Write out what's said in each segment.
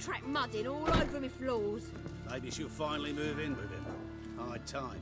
track mudding all over me floors. Maybe she'll finally move in with him. High time.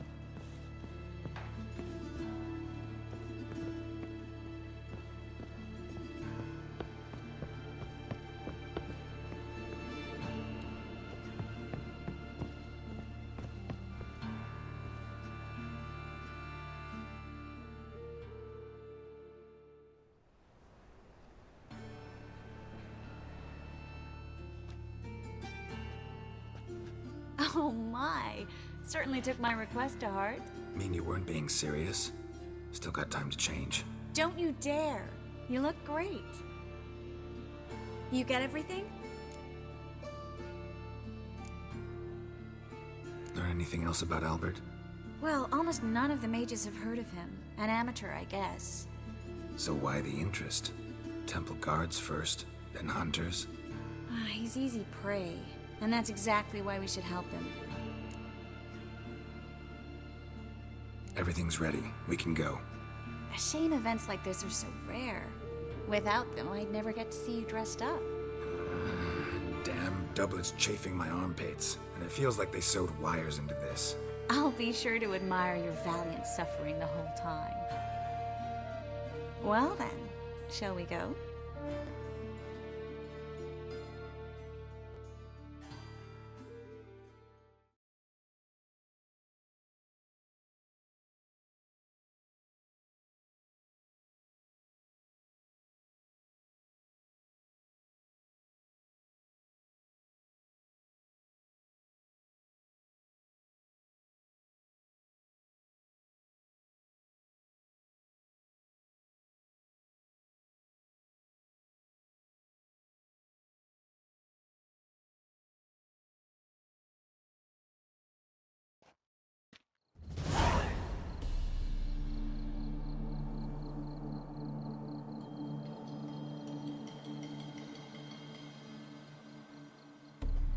Oh my, certainly took my request to heart. Mean you weren't being serious? Still got time to change. Don't you dare. You look great. You get everything? Learn anything else about Albert? Well, almost none of the mages have heard of him. An amateur, I guess. So why the interest? Temple guards first, then hunters? He's easy prey. And that's exactly why we should help him. Everything's ready. We can go. A shame events like this are so rare. Without them, I'd never get to see you dressed up. Damn doublet's chafing my armpits, and it feels like they sewed wires into this. I'll be sure to admire your valiant suffering the whole time. Well then, shall we go?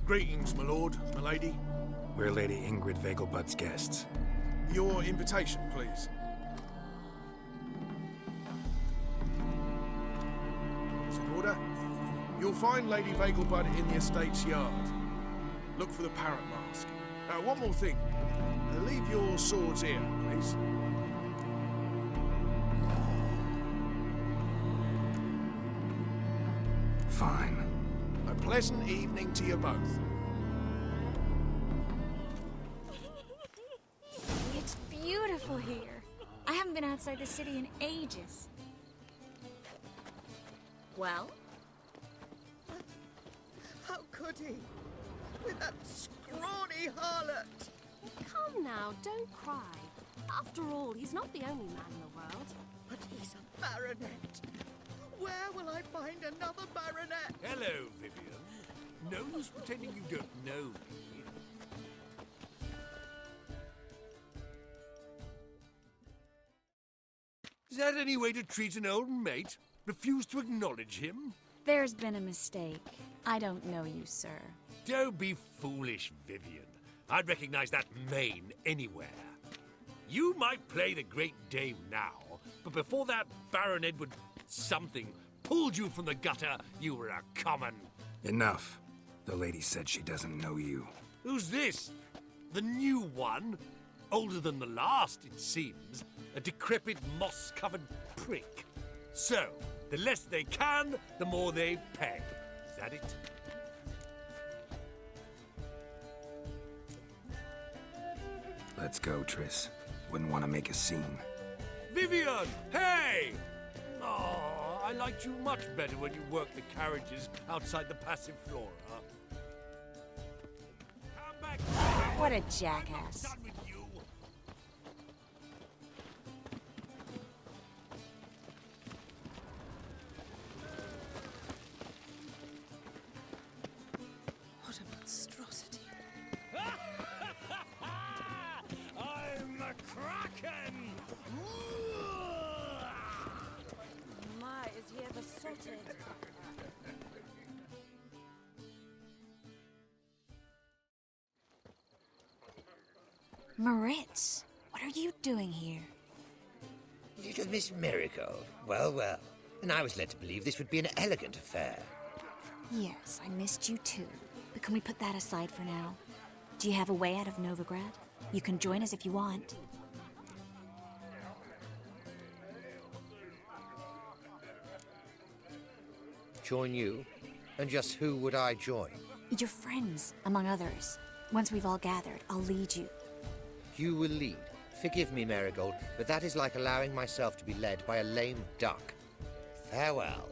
Greetings, my lord, my lady. We're Lady Ingrid Vegelbud's guests. Your invitation, please. Is in order? You'll find Lady Vegelbud in the estate's yard. Look for the parrot mask. One more thing. Leave your swords here, please. Fine. A pleasant evening to you both. It's beautiful here. I haven't been outside the city in ages. Well? How could he? With that scrawny harlot! Come now, don't cry. After all, he's not the only man in the world. But he's a baronet. Where will I find another baronet? Hello, Vivian. No use pretending you don't know me. Is that any way to treat an old mate? Refuse to acknowledge him? There's been a mistake. I don't know you, sir. Don't be foolish, Vivian. I'd recognize that mane anywhere. You might play the great dame now, but before that Baron Edward something pulled you from the gutter, you were a common... Enough. The lady said she doesn't know you. Who's this? The new one? Older than the last, it seems. A decrepit, moss-covered prick. So, the less they can, the more they pay. Is that it? Let's go, Triss. Wouldn't want to make a scene. Vivian! Hey! Oh, I liked you much better when you worked the carriages outside the passive flora. Come back! What a jackass. I'm not done with you. What a monstrosity. I'm a kraken! My, is he ever sorted? Moritz, what are you doing here? Little Miss Miracle. Well, well. And I was led to believe this would be an elegant affair. Yes, I missed you too. can we put that aside for now? Do you have a way out of Novigrad? You can join us if you want. Join you? And just who would I join? Your friends, among others. Once we've all gathered, I'll lead you. You will lead. Forgive me, Marigold, but that is like allowing myself to be led by a lame duck. Farewell.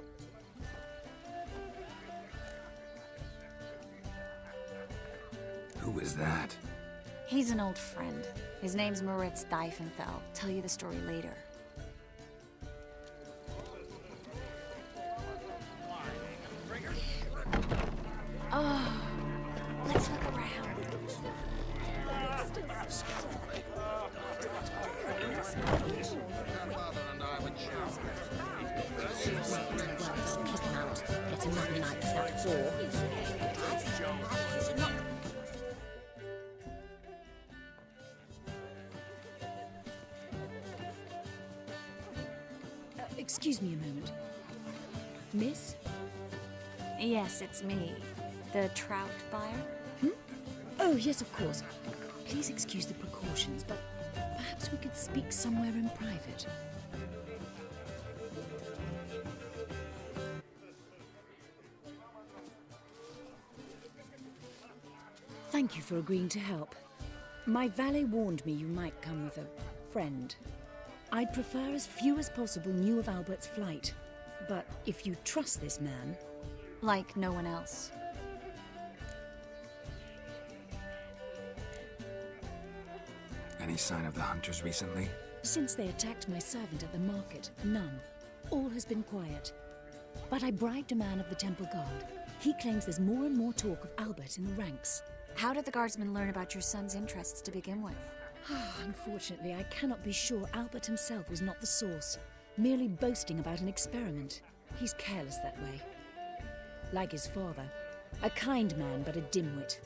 Who is that? He's an old friend. His name's Moritz Diefenthal. Tell you the story later. Oh, let's look around. Kick him out. It's another night without war. Excuse me a moment. Miss? Yes, it's me. The trout buyer? Oh, yes, of course. Please excuse the precautions, but perhaps we could speak somewhere in private. Thank you for agreeing to help. My valet warned me you might come with a friend. I'd prefer as few as possible knew of Albert's flight. But if you trust this man... Like no one else. Any sign of the hunters recently? Since they attacked my servant at the market, none. All has been quiet. But I bribed a man of the Temple Guard. He claims there's more and more talk of Albert in the ranks. How did the guardsmen learn about your son's interests to begin with? Unfortunately, I cannot be sure Albert himself was not the source, merely boasting about an experiment. He's careless that way. Like his father, a kind man but a dimwit.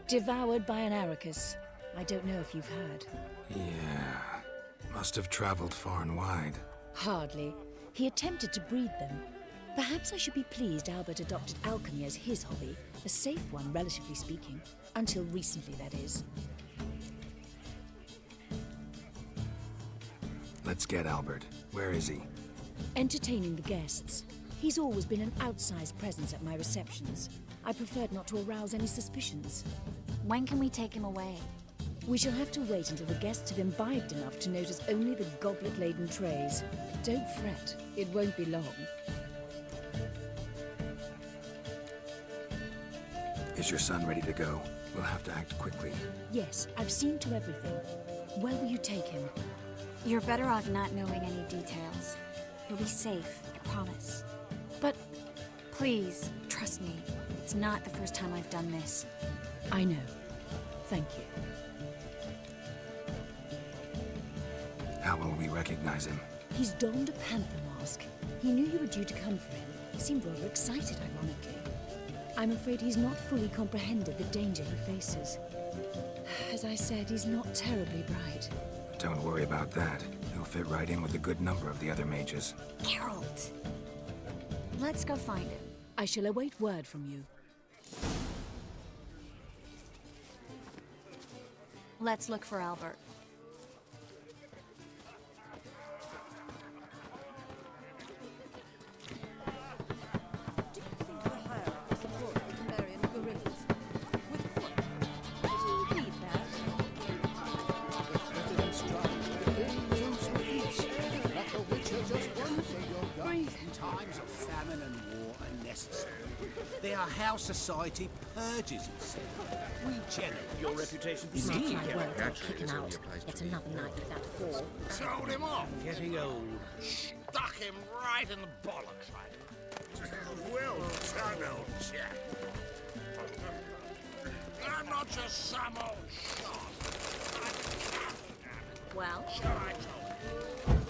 Devoured by an Arrakis. I don't know if you've heard. Yeah. Must have traveled far and wide. Hardly. He attempted to breed them. Perhaps I should be pleased Albert adopted alchemy as his hobby, a safe one, relatively speaking. Until recently, that is. Let's get Albert. Where is he? Entertaining the guests. He's always been an outsized presence at my receptions. I preferred not to arouse any suspicions. When can we take him away? We shall have to wait until the guests have imbibed enough to notice only the goblet-laden trays. Don't fret, it won't be long. Is your son ready to go? We'll have to act quickly. Yes, I've seen to everything. Where will you take him? You're better off not knowing any details. He'll be safe, I promise. But... Please, trust me. It's not the first time I've done this. I know. Thank you. How will we recognize him? He's donned a panther mask. He knew you were due to come for him. He seemed rather excited, ironically. I'm afraid he's not fully comprehended the danger he faces. As I said, he's not terribly bright. Don't worry about that. He'll fit right in with a good number of the other mages. Geralt! Let's go find him. I shall await word from you. Let's look for Albert. They are how society purges itself. We generate your reputation for See, my word, I'll kick him out. It's another night without war. Sold him off. getting old. Stuck him right in the bollocks, right? Well done, old chap. I'm not just some old shot. Well? Shall I tell you?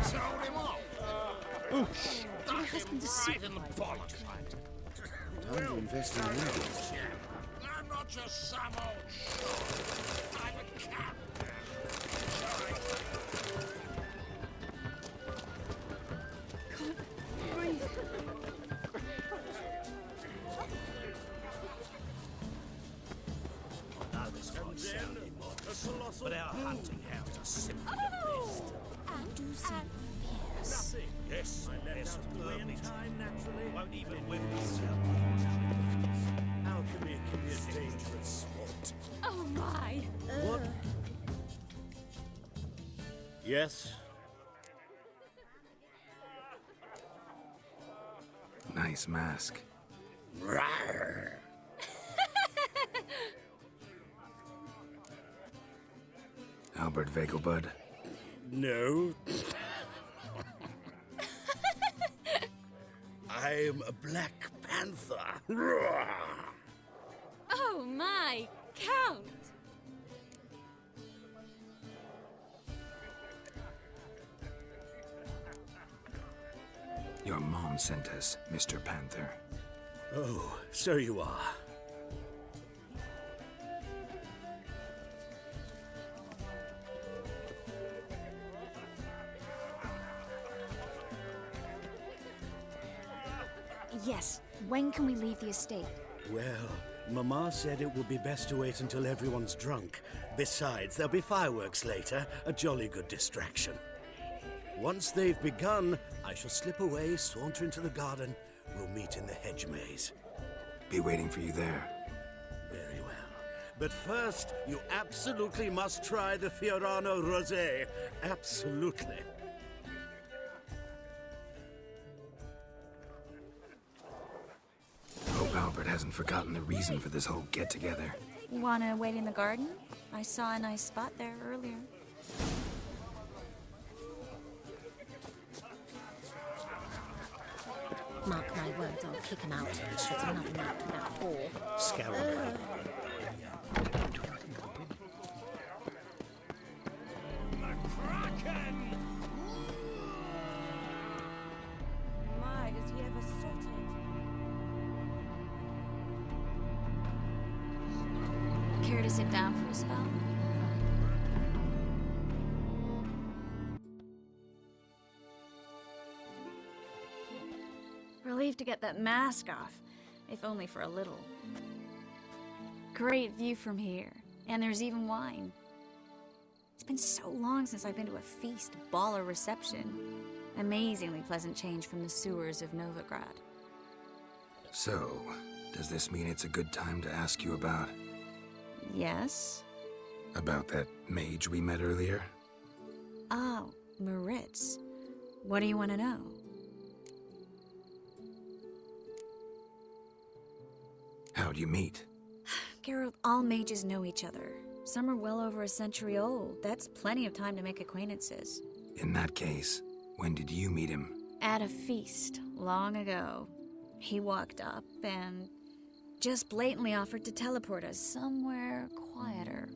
Sold him off. My husband's a Right in the bollocks, right? Time to invest in Indians. I'm not just some old shot. I'm a captain. Can't others might sound immoral, but our hunting hounds are simply the best. And Do seem fierce. Yes, yes, firmly true. Won't even whip Alchemy can be a dangerous sport. oh my! What? Yes? Nice mask. Rawr. Albert Vegelbud. No. I'm a Black Panther. Rawr. Oh my! Count! Your mom sent us, Mr. Panther. Oh, so you are. Yes. When can we leave the estate? Well, Mama said it would be best to wait until everyone's drunk. Besides, there'll be fireworks later, a jolly good distraction. Once they've begun, I shall slip away, saunter into the garden. We'll meet in the hedge maze. Be waiting for you there. Very well. But first, you absolutely must try the Fiorano Rosé. Absolutely. Hope Albert hasn't forgotten the reason for this whole get-together. Wanna wait in the garden? I saw a nice spot there earlier. Mark my words, I'll kick him out. Shut another mouth to that whore. Scarab. My, is he ever sorted? Care to sit down for a spell? Relieved to get that mask off, if only for a little. Great view from here, and there's even wine. It's been so long since I've been to a feast, ball, or reception. Amazingly pleasant change from the sewers of Novigrad. So, does this mean it's a good time to ask you about... Yes? about that mage we met earlier? Oh, Maritz. What do you want to know? How'd you meet? Geralt, all mages know each other. Some are well over a century old. That's plenty of time to make acquaintances. In that case, when did you meet him? At a feast, long ago. He walked up and just blatantly offered to teleport us somewhere quieter.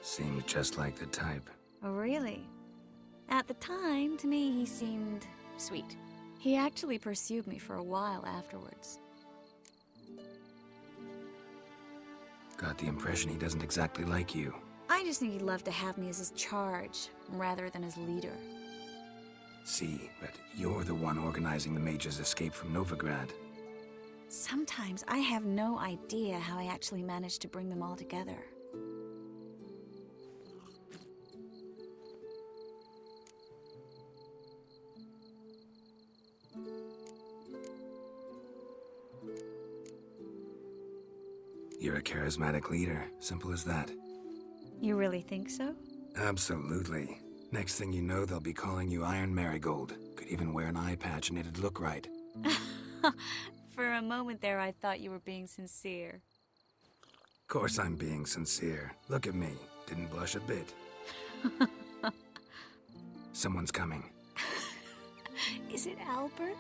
Seems just like the type. Oh, really? At the time, to me, he seemed sweet. He actually pursued me for a while afterwards. Got the impression he doesn't exactly like you. I just think he'd love to have me as his charge, rather than his leader. See, but you're the one organizing the mage's escape from Novigrad. Sometimes I have no idea how I actually managed to bring them all together. You're a charismatic leader, simple as that. You really think so? Absolutely. Next thing you know, they'll be calling you Iron Marigold. Could even wear an eye patch and it'd look right. For a moment there, I thought you were being sincere. Of course I'm being sincere. Look at me. Didn't blush a bit. Someone's coming. Is it Albert?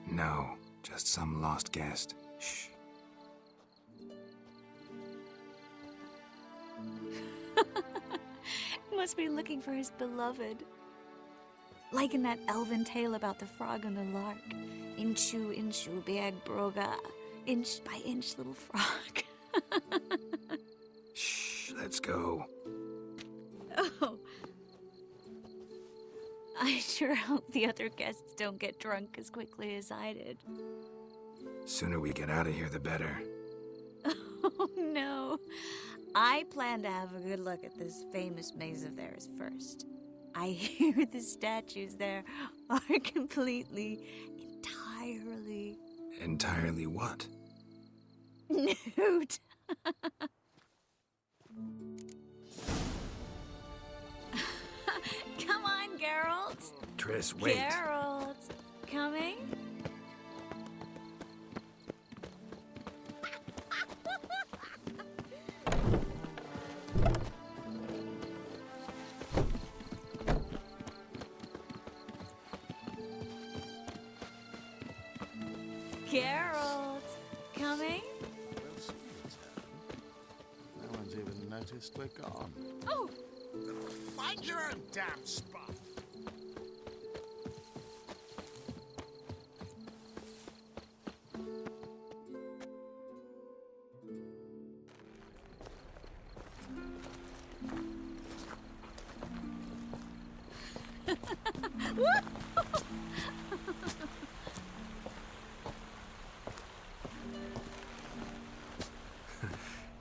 No, just some lost guest. Shh. Must be looking for his beloved. Like in that elven tale about the frog and the lark. Inchu, inchu, bag broga. Inch by inch, little frog. Shh, let's go. Oh. I sure hope the other guests don't get drunk as quickly as I did. Sooner we get out of here, the better. Oh, no. I plan to have a good look at this famous maze of theirs first. I hear the statues there are completely, entirely... Entirely what? Nude. Come on, Geralt. Triss, wait. Geralt, coming? Geralt, coming? We'll see what's happened. No one's even noticed we're gone. Oh! Find your own damn spot.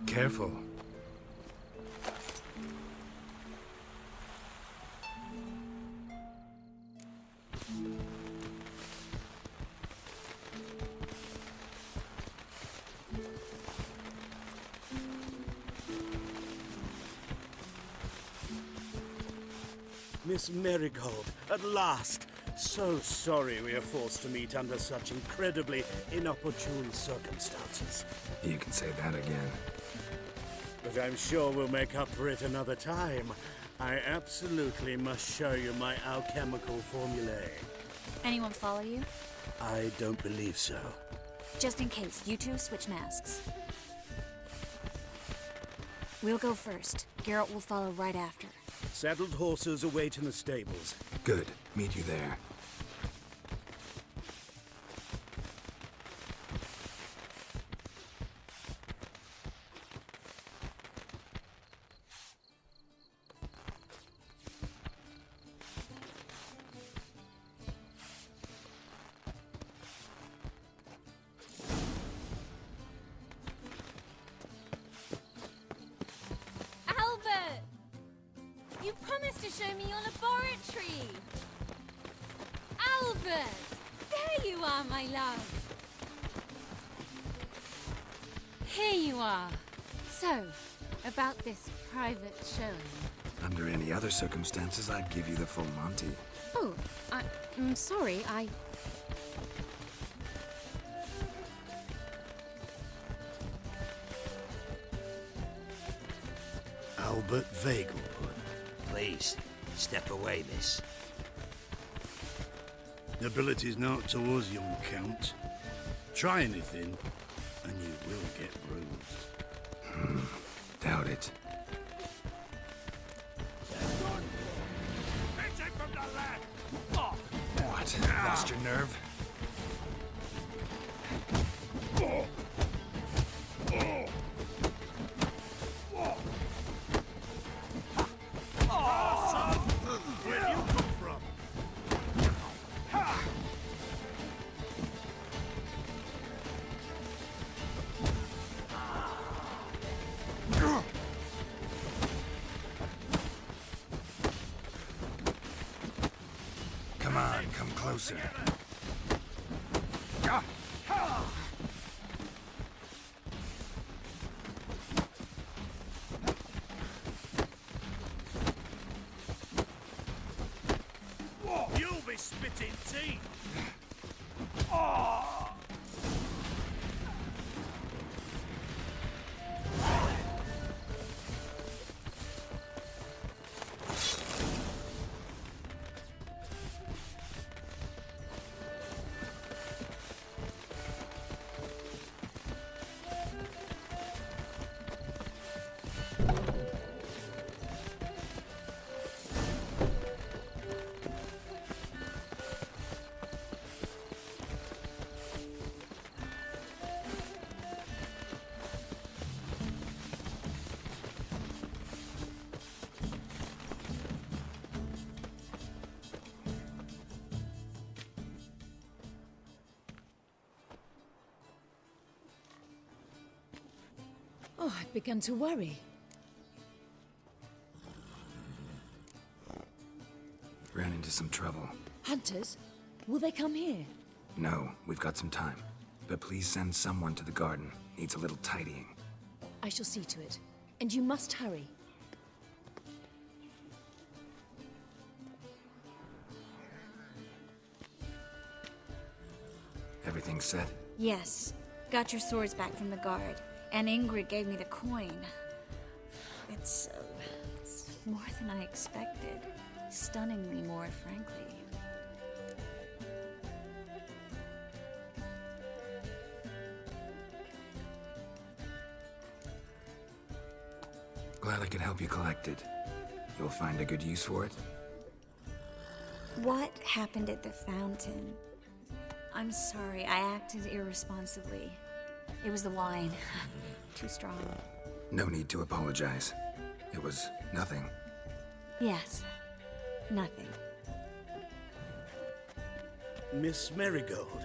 Careful. Miss Marigold, at last! So sorry we are forced to meet under such incredibly inopportune circumstances. You can say that again. But I'm sure we'll make up for it another time. I absolutely must show you my alchemical formulae. Anyone follow you? I don't believe so. Just in case, you two switch masks. We'll go first. Geralt will follow right after. Saddled horses await in the stables. Good. Meet you there. Albert! You promised to show me your laboratory! Albert! There you are, my love! Here you are. So, about this private showing. Under any other circumstances, I'd give you the full Monty. Oh, I'm sorry, Albert Vegelbud. Please, step away, miss. Nobility's not to us, young count. Try anything, and you will get bruised. Doubt it. What? Lost your nerve? Where'd you come from? Come on, come closer. You'll be spitting teeth. Oh, I'd begun to worry. Ran into some trouble. Hunters? Will they come here? No, we've got some time. But please send someone to the garden. Needs a little tidying. I shall see to it. And you must hurry. Everything set? Yes. Got your swords back from the guard. And Ingrid gave me the coin. It's more than I expected. Stunningly more, frankly. Glad I could help you collect it. You'll find a good use for it? What happened at the fountain? I'm sorry, I acted irresponsibly. It was the wine. Too strong. No need to apologize. It was nothing. Yes. Nothing. Miss Marigold.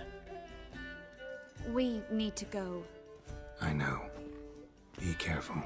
We need to go. I know. Be careful.